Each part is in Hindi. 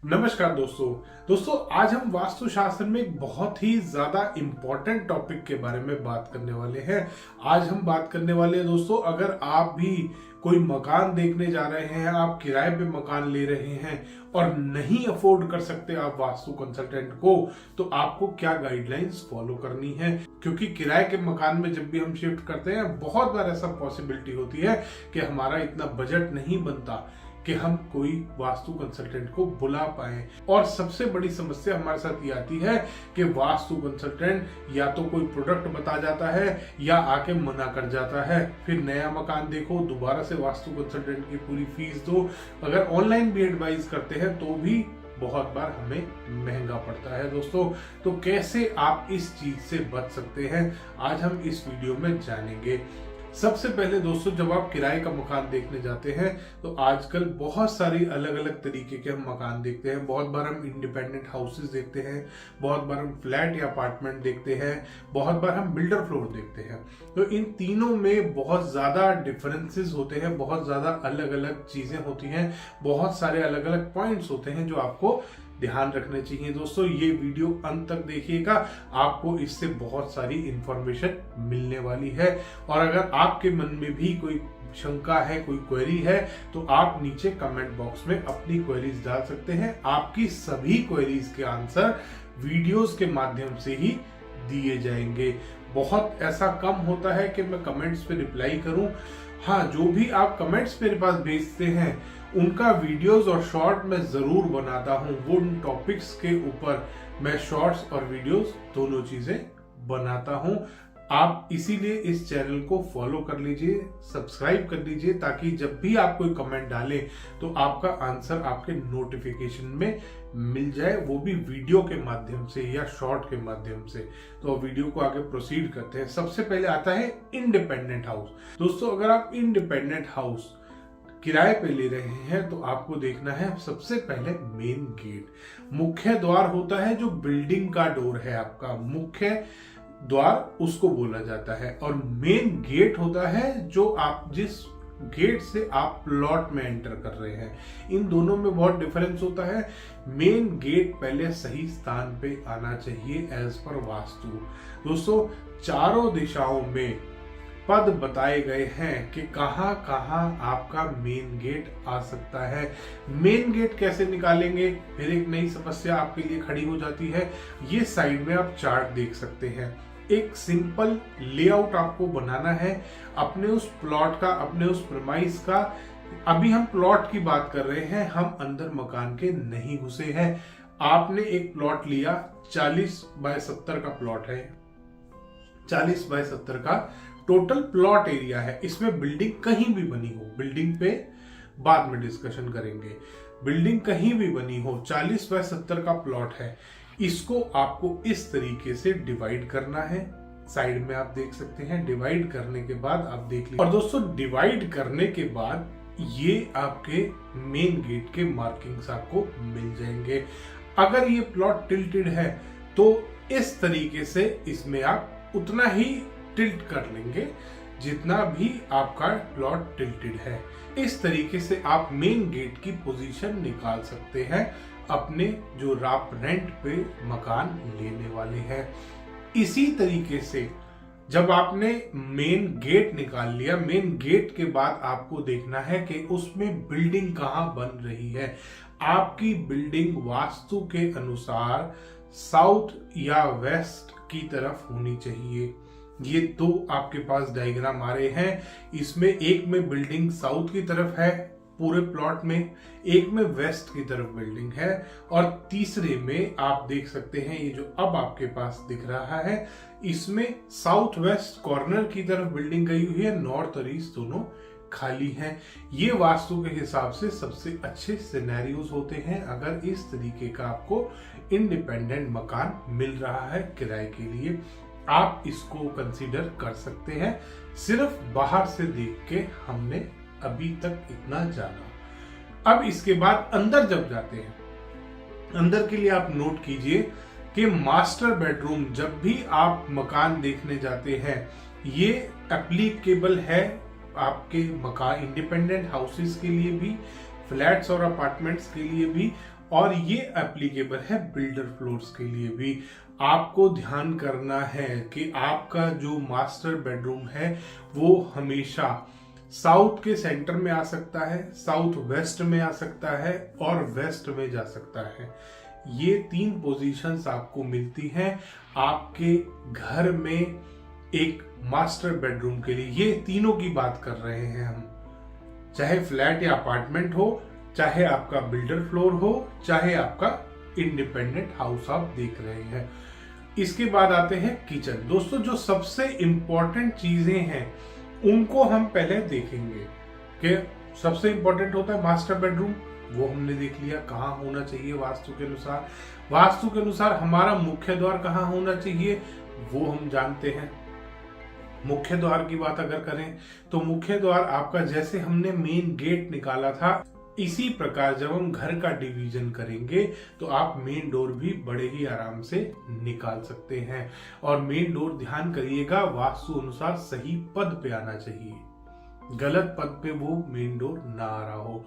नमस्कार दोस्तों आज हम वास्तुशास्त्र में एक बहुत ही ज्यादा इंपॉर्टेंट टॉपिक के बारे में बात करने वाले हैं। आज हम बात करने वाले हैं दोस्तों, अगर आप भी कोई मकान देखने जा रहे हैं, आप किराए पे मकान ले रहे हैं और नहीं अफोर्ड कर सकते आप वास्तु कंसल्टेंट को, तो आपको क्या गाइडलाइंस फॉलो करनी है। क्योंकि किराए के मकान में जब भी हम शिफ्ट करते हैं, बहुत बार ऐसा पॉसिबिलिटी होती है कि हमारा इतना बजट नहीं बनता कि हम कोई वास्तु कंसल्टेंट को बुला पाए। और सबसे बड़ी समस्या हमारे साथ ये आती है कि वास्तु कंसल्टेंट या तो कोई प्रोडक्ट बता जाता है या आके मना कर जाता है। फिर नया मकान देखो, दोबारा से वास्तु कंसल्टेंट की पूरी फीस दो। अगर ऑनलाइन भी एडवाइस करते हैं तो भी बहुत बार हमें महंगा पड़ता है दोस्तों। तो कैसे आप इस चीज से बच सकते हैं, आज हम इस वीडियो में जानेंगे। सबसे पहले दोस्तों, जब आप किराए का मकान देखने जाते हैं तो आजकल बहुत सारी अलग अलग तरीके के हम मकान देखते हैं। बहुत बार हम इंडिपेंडेंट हाउसेस देखते हैं, बहुत बार हम फ्लैट या अपार्टमेंट देखते हैं, बहुत बार हम बिल्डर फ्लोर देखते हैं। तो इन तीनों में बहुत ज्यादा डिफरेंसेस होते हैं, बहुत ज्यादा अलग अलग चीजें होती हैं, बहुत सारे अलग अलग पॉइंट्स होते हैं जो आपको ध्यान रखने चाहिए। दोस्तों ये वीडियो अंत तक देखिएगा, आपको इससे बहुत सारी इंफॉर्मेशन मिलने वाली है। और अगर आपके मन में भी कोई शंका है, कोई क्वेरी है, तो आप नीचे कमेंट बॉक्स में अपनी क्वेरीज डाल सकते हैं। आपकी सभी क्वेरीज के आंसर वीडियोस के माध्यम से ही दिए जाएंगे। बहुत ऐसा कम होता है कि मैं कमेंट्स पे रिप्लाई करूं। हाँ, जो भी आप कमेंट्स मेरे पास भेजते हैं उनका वीडियोस और शॉर्ट मैं जरूर बनाता हूं। वो उन टॉपिक्स के ऊपर मैं शॉर्ट्स और वीडियोस दोनों चीजें बनाता हूं। आप इसीलिए इस चैनल को फॉलो कर लीजिए, सब्सक्राइब कर लीजिए, ताकि जब भी आप कोई कमेंट डालें तो आपका आंसर आपके नोटिफिकेशन में मिल जाए, वो भी वीडियो के माध्यम से या शॉर्ट के माध्यम से। तो वीडियो को आगे प्रोसीड करते हैं। सबसे पहले आता है इंडिपेंडेंट हाउस। दोस्तों अगर आप इंडिपेंडेंट हाउस किराए पे ले रहे हैं तो आपको देखना है सबसे पहले मेन गेट। मुख्य द्वार होता है जो बिल्डिंग का डोर है, आपका मुख्य द्वार उसको बोला जाता है। और मेन गेट होता है जो आप जिस गेट से आप प्लॉट में एंटर कर रहे हैं। इन दोनों में बहुत डिफरेंस होता है। मेन गेट पहले सही स्थान पे आना चाहिए एज पर वास्तु। दोस्तों चारों दिशाओं में पद बताए गए हैं कि कहां कहां आपका मेन गेट आ सकता है। मेन गेट कैसे निकालेंगे, फिर एक नई समस्या आपके लिए खड़ी हो जाती है। ये साइड में आप चार्ट देख सकते हैं। एक सिंपल लेआउट आपको बनाना है अपने उस प्लॉट का, अपने उस प्रीमाइस का। अभी हम प्लॉट की बात कर रहे हैं, हम अंदर मकान के नहीं घुसे हैं। आपने एक प्लॉट लिया, 40 बाय 70 का प्लॉट है, 40 बाय 70 का टोटल प्लॉट एरिया है। इसमें बिल्डिंग कहीं भी बनी हो, बिल्डिंग पे बाद में डिस्कशन करेंगे, बिल्डिंग कहीं भी बनी हो, 40 बाय 70 का प्लॉट है। इसको आपको इस तरीके से डिवाइड करना है। साइड में आप देख सकते हैं। डिवाइड करने के बाद आप देख लीजिए। और दोस्तों डिवाइड करने के बाद ये आपके मेन गेट के मार्किंग्स आपको मिल जाएंगे। अगर ये प्लॉट टिल्टेड है तो इस तरीके से इसमें आप उतना ही टिल्ट कर लेंगे जितना भी आपका प्लॉट टिल्टेड है। इस तरीके से आप मेन गेट की पोजीशन निकाल सकते हैं अपने जो आप रेंट पे मकान लेने वाले हैं। इसी तरीके से जब आपने मेन गेट निकाल लिया, मेन गेट के बाद आपको देखना है कि उसमें बिल्डिंग कहां बन रही है। आपकी बिल्डिंग वास्तु के अनुसार साउथ या वेस्ट की तरफ होनी चाहिए। ये दो आपके पास डायग्राम आ रहे हैं। इसमें एक में बिल्डिंग साउथ की तरफ है पूरे प्लॉट में, एक में वेस्ट की तरफ बिल्डिंग है, और तीसरे में आप देख सकते हैं ये जो अब आपके पास दिख रहा है, इसमें साउथ वेस्ट कॉर्नर की तरफ बिल्डिंग गई हुई है, नॉर्थ और ईस्ट दोनों खाली हैं। ये वास्तु के हिसाब से सबसे अच्छे सिनेरियोज होते हैं अगर इस तरीके का आपको इंडिपेंडेंट मकान मिल रहा है किराए के लिए। आप इसको कंसीडर कर सकते हैं। सिर्फ बाहर से देख के हमने अभी तक इतना जाना। अब इसके बाद अंदर जब जाते हैं, अंदर के लिए आप नोट कीजिए कि मास्टर बेडरूम जब भी आप मकान देखने जाते हैं, ये एप्लीकेबल है आपके मकान इंडिपेंडेंट हाउसेस के लिए भी, फ्लैट्स और अपार्टमेंट्स के लिए भी, और ये एप्लीकेबल है बिल्डर फ्लोर्स के लिए भी। आपको ध्यान करना है कि आपका जो मास्टर बेडरूम है वो हमेशा साउथ के सेंटर में आ सकता है, साउथ वेस्ट में आ सकता है और वेस्ट में जा सकता है। ये 3 पोजीशंस आपको मिलती हैं आपके घर में एक मास्टर बेडरूम के लिए। ये तीनों की बात कर रहे हैं हम, चाहे फ्लैट या अपार्टमेंट हो, चाहे आपका बिल्डर फ्लोर हो, चाहे आपका इंडिपेंडेंट हाउस आप देख रहे हैं। इसके बाद आते हैं किचन। दोस्तों जो सबसे इंपॉर्टेंट चीजें हैं उनको हम पहले देखेंगे कि सबसे इंपॉर्टेंट होता है मास्टर बेडरूम, वो हमने देख लिया कहाँ होना चाहिए वास्तु के अनुसार। वास्तु के अनुसार हमारा मुख्य द्वार कहाँ होना चाहिए वो हम जानते हैं। मुख्य द्वार की बात अगर करें तो मुख्य द्वार आपका जैसे हमने मेन गेट निकाला था, इसी प्रकार जब हम घर का डिवीजन करेंगे तो आप मेन डोर भी बड़े ही आराम से निकाल सकते हैं। और मेन डोर ध्यान करिएगा वास्तु अनुसार सही पद पे आना चाहिए, गलत पद पे वो मेन डोर ना आ रहा हो।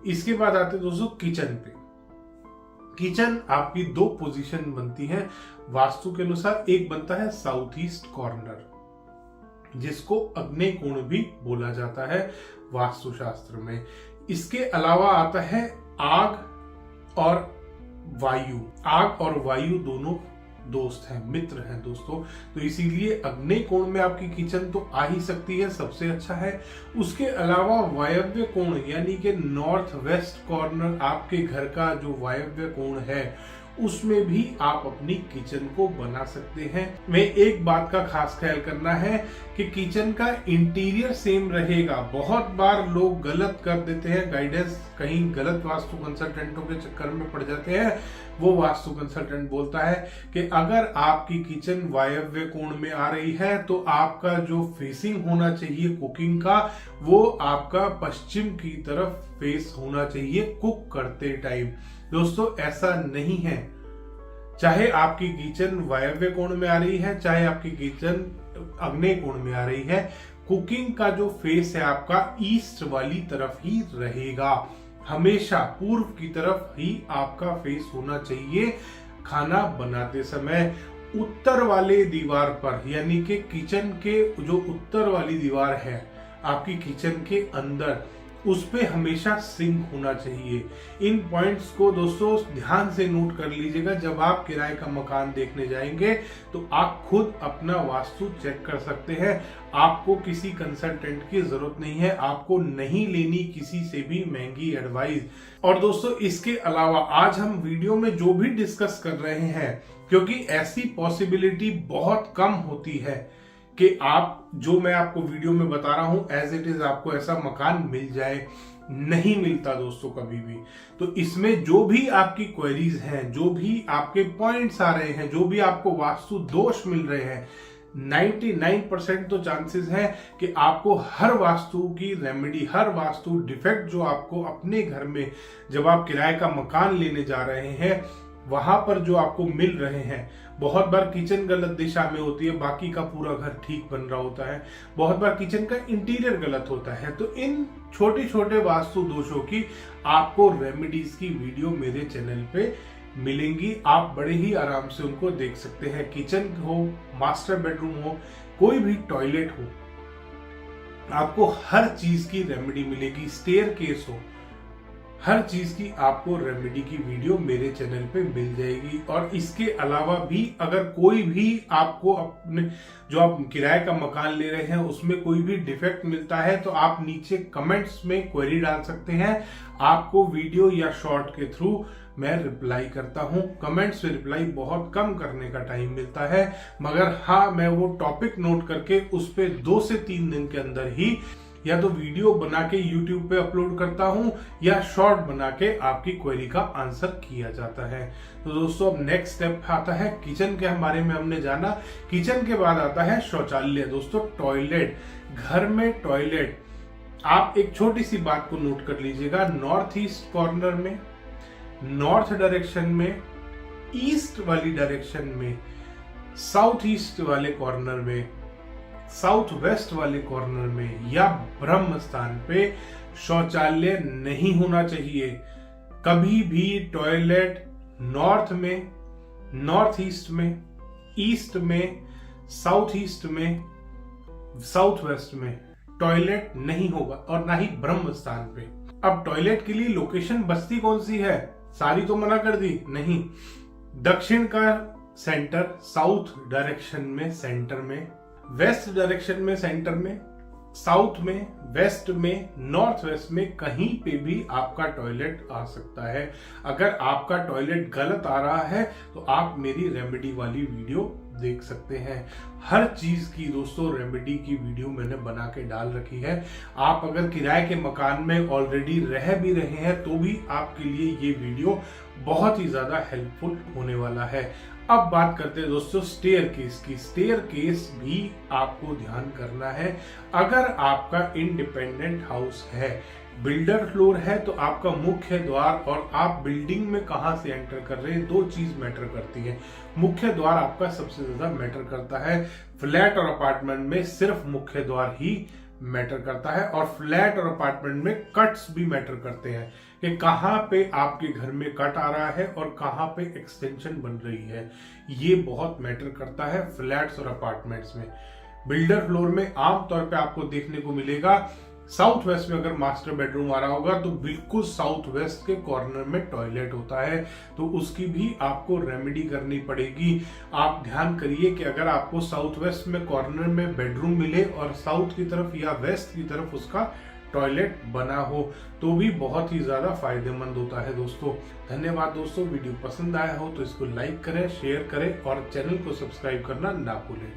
इसके बाद आते दोस्तों किचन पे। किचन आपकी 2 पोजीशन बनती है वास्तु के अनुसार। एक बनता है साउथ ईस्ट कॉर्नर जिसको अग्नि कोण भी बोला जाता है वास्तुशास्त्र में। इसके अलावा आता है आग और वायु। आग और वायु दोनों दोस्त हैं, मित्र हैं दोस्तों, तो इसीलिए अग्नि कोण में आपकी किचन तो आ ही सकती है, सबसे अच्छा है। उसके अलावा वायव्य कोण यानी कि नॉर्थ वेस्ट कॉर्नर आपके घर का जो वायव्य कोण है उसमें भी आप अपनी किचन को बना सकते हैं। में एक बात का खास ख्याल करना है कि किचन का इंटीरियर सेम रहेगा। बहुत बार लोग गलत कर देते हैं, गाइडेंस कहीं गलत वास्तु कंसल्टेंटों के चक्कर में पड़ जाते हैं। वो वास्तु कंसल्टेंट बोलता है कि अगर आपकी किचन वायव्य कोण में आ रही है तो आपका जो फेसिंग होना चाहिए कुकिंग का वो आपका पश्चिम की तरफ फेस होना चाहिए कुक करते टाइम। दोस्तों ऐसा नहीं है, चाहे आपकी किचन वायव्य कोण में आ रही है चाहे आपकी किचन आग्नेय कोण में आ रही है, कुकिंग का जो फेस है आपका ईस्ट वाली तरफ ही रहेगा। हमेशा पूर्व की तरफ ही आपका फेस होना चाहिए। खाना बनाते समय उत्तर वाले दीवार पर यानी कि किचन के जो उत्तर वाली दीवार है आपकी किचन के अंदर, उस पे हमेशा सिंक होना चाहिए। इन पॉइंट्स को दोस्तों ध्यान से नोट कर लीजिएगा। जब आप किराए का मकान देखने जाएंगे तो आप खुद अपना वास्तु चेक कर सकते हैं। आपको किसी कंसल्टेंट की जरूरत नहीं है, आपको नहीं लेनी किसी से भी महंगी एडवाइस। और दोस्तों इसके अलावा आज हम वीडियो में जो भी डिस्कस कर रहे हैं, क्योंकि ऐसी पॉसिबिलिटी बहुत कम होती है कि आप जो मैं आपको वीडियो में बता रहा हूं एज इट इज आपको ऐसा मकान मिल जाए, नहीं मिलता दोस्तों कभी भी। तो इसमें जो भी आपकी क्वेरीज हैं, जो भी आपके पॉइंट्स आ रहे हैं, जो भी आपको वास्तु दोष मिल रहे हैं, 99% तो चांसेस है कि आपको हर वास्तु की रेमेडी, हर वास्तु डिफेक्ट जो आपको अपने घर में जब आप किराए का मकान लेने जा रहे हैं वहां पर जो आपको मिल रहे हैं। बहुत बार किचन गलत दिशा में होती है, बाकी का पूरा घर ठीक बन रहा होता है। बहुत बार किचन का इंटीरियर गलत होता है। तो इन छोटे छोटे वास्तु दोषों की आपको रेमेडीज की वीडियो मेरे चैनल पे मिलेंगी। आप बड़े ही आराम से उनको देख सकते हैं। किचन हो, मास्टर बेडरूम हो, कोई भी टॉयलेट हो, आपको हर चीज की रेमेडी मिलेगी। स्टेयरकेस हो, हर चीज की आपको रेमेडी की वीडियो मेरे चैनल पे मिल जाएगी। और इसके अलावा भी अगर कोई भी आपको अपने जो आप किराए का मकान ले रहे हैं उसमें कोई भी डिफेक्ट मिलता है तो आप नीचे कमेंट्स में क्वेरी डाल सकते हैं। आपको वीडियो या शॉर्ट के थ्रू मैं रिप्लाई करता हूं। कमेंट्स में रिप्लाई बहुत कम करने का टाइम मिलता है, मगर हाँ मैं वो टॉपिक नोट करके उस पे 2 से 3 दिन के अंदर ही या तो वीडियो बना के YouTube पे अपलोड करता हूं या शॉर्ट बना के आपकी क्वेरी का आंसर किया जाता है। तो दोस्तों अब नेक्स्ट स्टेप आता है किचन के बारे में हमने जाना। किचन के बाद आता है शौचालय। दोस्तों टॉयलेट, घर में टॉयलेट, आप एक छोटी सी बात को नोट कर लीजिएगा। नॉर्थ ईस्ट कॉर्नर में, नॉर्थ डायरेक्शन में, ईस्ट वाली डायरेक्शन में, साउथ ईस्ट वाले कॉर्नर में, साउथ वेस्ट वाले कॉर्नर में या ब्रह्म स्थान पे शौचालय नहीं होना चाहिए। कभी भी टॉयलेट नॉर्थ में, नॉर्थ ईस्ट में, ईस्ट में, साउथ ईस्ट में, साउथ वेस्ट में टॉयलेट नहीं होगा और ना ही ब्रह्म स्थान पे। अब टॉयलेट के लिए लोकेशन बस्ती कौन सी है? सारी तो मना कर दी, नहीं। दक्षिण का सेंटर, साउथ डायरेक्शन में सेंटर में, वेस्ट डायरेक्शन में सेंटर में, साउथ में, वेस्ट में, नॉर्थ वेस्ट में कहीं पे भी आपका टॉयलेट आ सकता है। अगर आपका टॉयलेट गलत आ रहा है तो आप मेरी रेमेडी वाली वीडियो देख सकते हैं। हर चीज की दोस्तों रेमेडी की वीडियो मैंने बना के डाल रखी है। आप अगर किराए के मकान में ऑलरेडी रह भी रहे हैं तो भी आपके लिए ये वीडियो बहुत ही ज्यादा हेल्पफुल होने वाला है। अब बात करते हैं दोस्तों स्टेयर केस की। स्टेयर केस भी आपको ध्यान करना है। अगर आपका इंडिपेंडेंट हाउस है, बिल्डर फ्लोर है, तो आपका मुख्य द्वार और आप बिल्डिंग में कहां से एंटर कर रहे हैं, दो चीज मैटर करती है। मुख्य द्वार आपका सबसे ज्यादा मैटर करता है। फ्लैट और अपार्टमेंट में सिर्फ मुख्य द्वार ही मैटर करता है और फ्लैट और अपार्टमेंट में कट्स भी मैटर करते हैं कि कहां पे आपके घर में कट आ रहा है और कहां पे एक्सटेंशन बन रही है। ये बहुत मैटर करता है फ्लैट्स और अपार्टमेंट्स में। बिल्डर फ्लोर में आमतौर पे आपको देखने को मिलेगा साउथ वेस्ट में अगर मास्टर बेडरूम आ रहा होगा तो बिल्कुल साउथ वेस्ट के कॉर्नर में टॉयलेट होता है, तो उसकी भी आपको रेमेडी करनी पड़ेगी। आप ध्यान करिए कि अगर आपको साउथ वेस्ट में कॉर्नर में बेडरूम मिले और साउथ की तरफ या वेस्ट की तरफ उसका टॉयलेट बना हो तो भी बहुत ही ज्यादा फायदेमंद होता है दोस्तों। धन्यवाद दोस्तों, वीडियो पसंद आया हो तो इसको लाइक करें, शेयर करें और चैनल को सब्सक्राइब करना ना भूलें।